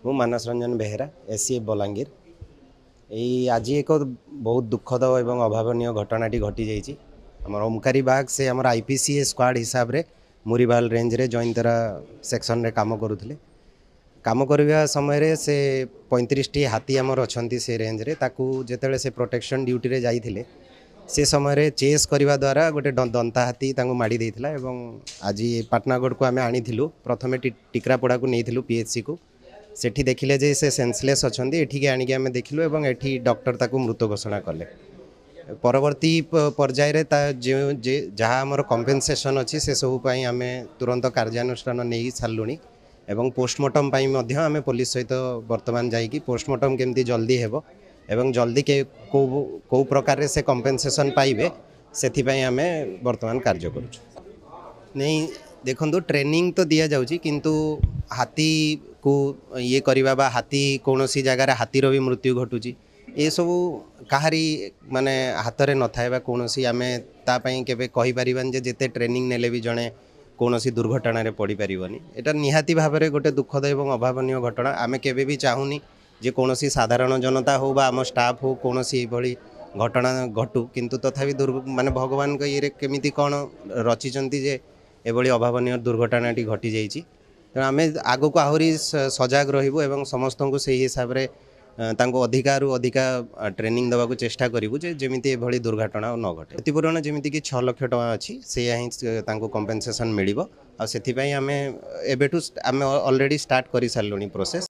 मु मानस रंजन बेहेरा एससीएफ बलांगीर यही आज एक बहुत दुखद एवं अभावन घटनाटी घटी जाइए आम ओमकारी बाग से आम आईपीसीए स्क्वाड हिसाब से मुरीबाल रेंज रे जयंतरा सेक्शन रे काम करुले काम करने समय से 35टी हाथी आमर अच्छा से रेंज रे ताकू जिते से प्रोटेक्शन ड्यूटी रे जाइए से समय चेस करने द्वारा गोटे दंता हाथी माड़ी देता एवं आज पाटनागढ़ को आम आनी प्रथम टिकरापड़ा को नहीं पीएचसी को सेठी देखिले जे से सेंसलेस अच्छा एठिके आनिक आम देखिलु एवं एठी डॉक्टर ताकू मृत घोषणा कले परवर्ती पर्यायर जहाँ आमर कंपेनसेशन अच्छी से सब आम तुरंत कार्यानुष्ठान नहीं सारूँ एवं पोस्टमार्टम आम पुलिस सहित वर्तमान जाइए पोस्टमार्टम केमती जल्दी हेबो एवं जल्दी के को प्रकार से कंपेनसेशन पाइबे से आम वर्तमान कार्य करुँ नहीं देखो ट्रेनिंग तो दि जाऊँगी किंतु हाथी को ये करवा बा हाथी कौन सी जगार हाथीर भी मृत्यु घटुची ये सब कहारी माने हाथ में न था कौन सी आम तापाई केबे कहि परिबान जे जेते ट्रेनिंग नेले भी जड़े कौन सी दुर्घटना रे पड़ी परिबनी एटा निहाती भाव में गोटे दुखद एवं अभावनीय घटना आम केबे भी चाहूनी जे कौन सी साधारण जनता हो बा आम स्टाफ हो कौन सी भली घटना घटू किंतु तथापि माने भगवान को ये केमिति कौन रचिचंती जे एभली अभावनीय दुर्घटनाटी घटी जाइए तेणु आम आग को आहरी सजग रही एवं समस्त को से हिसाब से अधिकारु अधिका ट्रेनिंग देवा को चेष्टा करूँ जेमिति एभली दुर्घटना न घटे क्षतिपूरण जमीक कि 6 लाख टଙ୍କା अच्छी से ही कंपेनसेशन मिल आम एबेठू आम ऑलरेडी स्टार्ट कर सारूँ प्रोसेस।